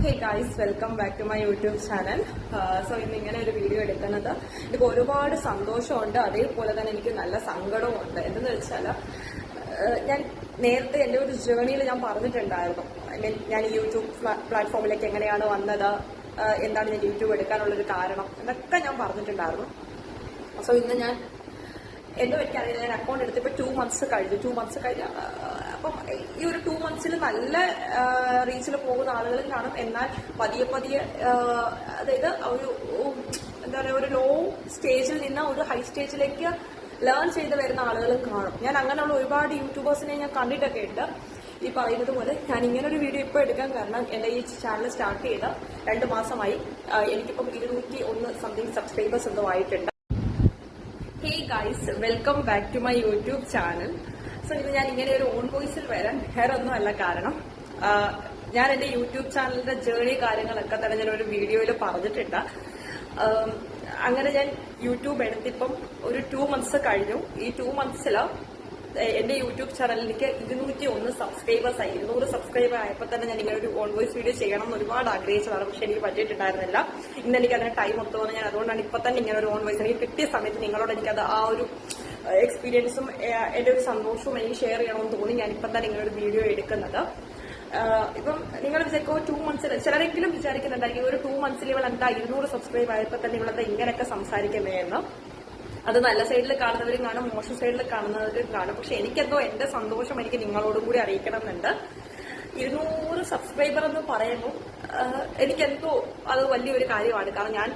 Hey guys, welcome back to my YouTube channel. So ഇന്ന് ഇങ്ങനെ ഒരു വീഡിയോ എടുക്കുന്നത് എനിക്ക് ഒരുപാട് സന്തോഷമുണ്ട്, അതേപോലെ തന്നെ എനിക്ക് നല്ല സങ്കടവും ഉണ്ട്. എന്തെന്ന് വെച്ചാൽ ഞാൻ നേരത്തെ എൻ്റെ ഒരു ജേർണിയിൽ ഞാൻ പറഞ്ഞിട്ടുണ്ടായിരുന്നു. ഐ മീൻ ഞാൻ യൂട്യൂബ് പ്ലാറ്റ്ഫോമിലേക്ക് എങ്ങനെയാണ് വന്നത്, എന്താണ് ഞാൻ യൂട്യൂബ് എടുക്കാനുള്ളൊരു കാരണം എന്നൊക്കെ ഞാൻ പറഞ്ഞിട്ടുണ്ടായിരുന്നു. സോ ഇന്ന് ഞാൻ എന്തോ എനിക്കറിയില്ല, ഞാൻ അക്കൗണ്ട് എടുത്തിപ്പോൾ 2 months കഴിഞ്ഞു. അപ്പം ഈ ഒരു 2 months നല്ല റീച്ചിൽ പോകുന്ന ആളുകളും കാണും. എന്നാൽ പതിയെ അതായത് ഒരു എന്താ പറയുക, ഒരു ലോ സ്റ്റേജിൽ നിന്ന് ഒരു ഹൈ സ്റ്റേജിലേക്ക് ലേൺ ചെയ്ത് വരുന്ന ആളുകളും കാണും. ഞാൻ അങ്ങനെയുള്ള ഒരുപാട് യൂട്യൂബേഴ്സിനെ ഞാൻ കണ്ടിട്ടൊക്കെ ഉണ്ട്. ഈ പറയുന്നത് പോലെ ഞാൻ ഇങ്ങനെ ഒരു വീഡിയോ ഇപ്പോൾ എടുക്കാൻ കാരണം എൻ്റെ ഈ ചാനൽ സ്റ്റാർട്ട് ചെയ്ത് 2 മാസമായി. എനിക്കിപ്പം 201 സംതിങ് സബ്സ്ക്രൈബേഴ്സ് എന്തോ ആയിട്ടുണ്ട്. Hey guys, welcome back to my YouTube channel. So ഇത് ഞാൻ ഇങ്ങനെ ഒരു ഓൺ വോയിസിൽ വരാൻ വേറെ ഒന്നുമല്ല കാരണം, ഞാൻ എൻ്റെ യൂട്യൂബ് ചാനലിന്റെ ജേർണി കാര്യങ്ങളൊക്കെ തന്നെ ഞാൻ ഒരു വീഡിയോയിൽ പറഞ്ഞിട്ടുണ്ട്. അങ്ങനെ ഞാൻ യൂട്യൂബ് എടുത്തിപ്പം ഒരു 2 months കഴിഞ്ഞു. ഈ 2 months എന്റെ യൂട്യൂബ് ചാനലിലേക്ക് 201 സബ്സ്ക്രൈബേഴ്സ് ആയി. 200 സബ്സ്ക്രൈബർ ആയപ്പോൾ തന്നെ ഞാൻ ഇങ്ങനെ ഒരു ഓൺ വോയിസ് വീഡിയോ ചെയ്യണം എന്ന് ഒരുപാട് ആഗ്രഹിച്ചതാണ്. പക്ഷെ എനിക്ക് പറ്റിയിട്ടുണ്ടായിരുന്നില്ല. ഇന്ന് എനിക്ക് അതിന് ടൈം ഒത്തുവന്ന് ഞാൻ അതുകൊണ്ടാണ് ഇപ്പൊ തന്നെ ഇങ്ങനെ ഒരു ഓൺ വോയിസ് എനിക്ക് കിട്ടിയ സമയത്ത് നിങ്ങളോട് എനിക്കത് ആ ഒരു എക്സ്പീരിയൻസും എന്റെ ഒരു സന്തോഷവും എനിക്ക് ഷെയർ ചെയ്യണമെന്ന് തോന്നി ഞാൻ ഇപ്പം തന്നെ ഇങ്ങനെ ഒരു വീഡിയോ എടുക്കുന്നത്. ഇപ്പം നിങ്ങൾ വിചാരിക്കും 2 months, ചിലരെങ്കിലും വിചാരിക്കുന്നുണ്ടായിരിക്കും ഒരു 2 months ഇവൾ എന്താ 200 സബ്സ്ക്രൈബ് ആയപ്പോൾ തന്നെ ഇവളെന്താ ഇങ്ങനെയൊക്കെ സംസാരിക്കുന്നതെന്ന്. അത് നല്ല സൈഡിൽ കാണുന്നവരും കാണും, മോശം സൈഡിൽ കാണുന്നവരും കാണും. പക്ഷെ എനിക്കെന്തോ എന്റെ സന്തോഷം എനിക്ക് നിങ്ങളോടും കൂടി അറിയിക്കണം എന്നുണ്ട്. 200 സബ്സ്ക്രൈബർ എന്ന് പറയുമ്പോൾ എനിക്കെന്തോ അത് വലിയൊരു കാര്യമാണ്. കാരണം ഞാൻ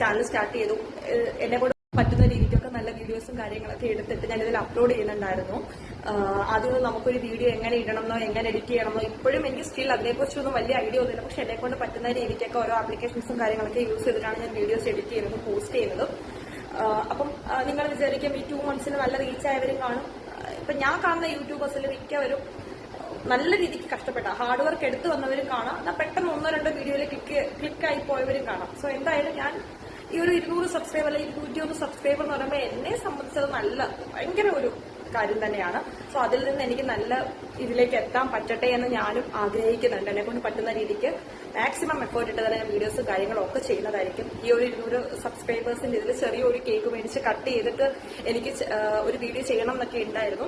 ചാനൽ സ്റ്റാർട്ട് ചെയ്തു, എന്നെ കൊണ്ട് പറ്റുന്ന രീതിക്കൊക്കെ നല്ല വീഡിയോസും കാര്യങ്ങളൊക്കെ എടുത്തിട്ട് ഞാൻ ഇതിൽ അപ്ലോഡ് ചെയ്യുന്നുണ്ടായിരുന്നു. ആദ്യം നമുക്കൊരു വീഡിയോ എങ്ങനെ ഇടണമെന്നോ എങ്ങനെ എഡിറ്റ് ചെയ്യണമെന്നോ ഇപ്പോഴും എനിക്ക് സ്റ്റിൽ അതിനെക്കുറിച്ചൊന്നും വലിയ ഐഡിയ ഒന്നുമില്ല. പക്ഷെ എന്നെ കൊണ്ട് പറ്റുന്ന രീതിക്കൊക്കെ ഓരോ ആപ്ലിക്കേഷൻസും കാര്യങ്ങളൊക്കെ യൂസ് ചെയ്തിട്ടാണ് ഞാൻ വീഡിയോസ് എഡിറ്റ് ചെയ്യുന്നതും പോസ്റ്റ് ചെയ്യുന്നതും. അപ്പം നിങ്ങൾ വിചാരിക്കും ഈ 2 months നല്ല റീച്ച് ആയവരും കാണും. ഇപ്പൊ ഞാൻ കാണുന്ന യൂട്യൂബേഴ്സിൽ മിക്കവരും നല്ല രീതിക്ക് കഷ്ടപ്പെട്ട ഹാർഡ് വർക്ക് എടുത്തു വന്നവരും കാണാം, എന്നാൽ പെട്ടെന്ന് 1-2 വീഡിയോയിൽ ക്ലിക്കായി പോയവരും കാണാം. സോ എന്തായാലും ഞാൻ ഈ ഒരു 200 സബ്സ്ക്രൈബർ അല്ലെങ്കിൽ 201 സബ്സ്ക്രൈബർ എന്ന് പറയുമ്പോൾ എന്നെ സംബന്ധിച്ചത് ഭയങ്കര ഒരു കാര്യം തന്നെയാണ്. സോ അതിൽ നിന്ന് എനിക്ക് നല്ല ഇതിലേക്ക് എത്താൻ പറ്റട്ടെ എന്ന് ഞാനും ആഗ്രഹിക്കുന്നുണ്ട്. എന്നെ കൊണ്ട് പറ്റുന്ന രീതിക്ക് മാക്സിമം എഫേർട്ട് ഇട്ട് തന്നെ വീഡിയോസും കാര്യങ്ങളും ഒക്കെ ചെയ്യുന്നതായിരിക്കും. ഈ ഒരു 200 സബ്സ്ക്രൈബേഴ്സിന്റെ ഇതിൽ ചെറിയൊരു കേക്ക് മേടിച്ച് കട്ട് ചെയ്തിട്ട് എനിക്ക് ഒരു വീഡിയോ ചെയ്യണം എന്നൊക്കെ ഉണ്ടായിരുന്നു.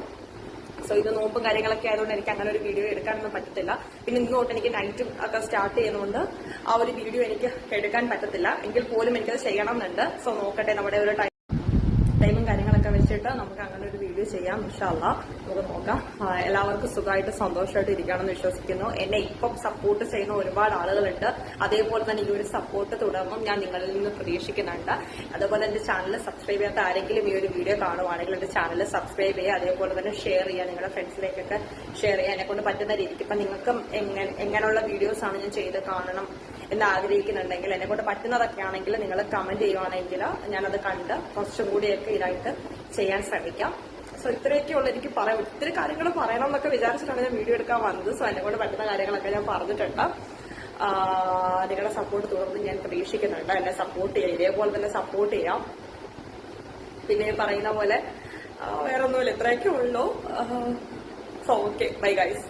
സോ ഇത് നോമ്പും കാര്യങ്ങളൊക്കെ ആയതുകൊണ്ട് എനിക്ക് അങ്ങനെ ഒരു വീഡിയോ എടുക്കാനൊന്നും പറ്റത്തില്ല. പിന്നെ ഇങ്ങോട്ട് എനിക്ക് നൈറ്റും ഒക്കെ സ്റ്റാർട്ട് ചെയ്യുന്നതുകൊണ്ട് ആ ഒരു വീഡിയോ എനിക്ക് എടുക്കാൻ പറ്റത്തില്ല. എങ്കിൽ പോലും എനിക്കത് ചെയ്യണം എന്നുണ്ട്. സോ നോക്കട്ടെ, നമ്മുടെ ഒരു ടൈമും കാര്യങ്ങളൊക്കെ വെച്ചിട്ട് നമുക്ക് അങ്ങനെ ഒരു വീഡിയോ ചെയ്യാം. ഇൻഷാ അല്ലാഹ് നമുക്ക് നോക്കാം. എല്ലാവർക്കും സുഖമായിട്ട് സന്തോഷമായിട്ട് ഇരിക്കണമെന്ന് വിശ്വസിക്കുന്നു. എന്നെ ഇപ്പം സപ്പോർട്ട് ചെയ്യുന്ന ഒരുപാട് ആളുകളുണ്ട്. അതേപോലെ തന്നെ ഈ ഒരു സപ്പോർട്ട് തുടർന്നും ഞാൻ നിങ്ങളിൽ നിന്ന് പ്രതീക്ഷിക്കുന്നുണ്ട്. അതുപോലെ എന്റെ ചാനൽ സബ്സ്ക്രൈബ് ചെയ്യാത്ത ആരെങ്കിലും ഈ ഒരു വീഡിയോ കാണുവാണെങ്കിൽ എന്റെ ചാനൽ സബ്സ്ക്രൈബ് ചെയ്യുക. അതേപോലെ തന്നെ ഷെയർ ചെയ്യുക, നിങ്ങളുടെ ഫ്രണ്ട്സിലേക്കൊക്കെ ഷെയർ ചെയ്യുക. എന്നെ കൊണ്ട് പറ്റുന്ന രീതിക്ക് ഇപ്പം നിങ്ങൾക്കും എങ്ങനെയുള്ള വീഡിയോസ് ആണ് ഞാൻ ചെയ്ത് കാണണം എന്ന് ആഗ്രഹിക്കുന്നുണ്ടെങ്കിൽ, എന്നെ കൊണ്ട് പറ്റുന്നതൊക്കെ ആണെങ്കിൽ നിങ്ങൾ കമന്റ് ചെയ്യുവാണെങ്കിൽ ഞാനത് കണ്ട് കുറച്ചും കൂടിയൊക്കെ ഇതായിട്ട് ചെയ്യാൻ ശ്രമിക്കാം. സോ ഇത്രയൊക്കെയുള്ള എനിക്ക് പറയാം. ഒത്തിരി കാര്യങ്ങൾ പറയണം എന്നൊക്കെ വിചാരിച്ചിട്ടാണ് ഞാൻ വീഡിയോ എടുക്കാൻ വന്നത്. സോ എന്നെ കൊണ്ട് പറ്റുന്ന കാര്യങ്ങളൊക്കെ ഞാൻ പറഞ്ഞിട്ടുണ്ട്. നിങ്ങളുടെ സപ്പോർട്ട് തുടർന്ന് ഞാൻ പ്രതീക്ഷിക്കുന്നുണ്ട്. എന്നെ സപ്പോർട്ട് ചെയ്യാം, ഇതേപോലെ തന്നെ സപ്പോർട്ട് ചെയ്യാം. പിന്നെ പറയുന്ന പോലെ വേറെ ഒന്നുമില്ല, ഇത്രയൊക്കെ ഉള്ളൂ. So okay, bye guys.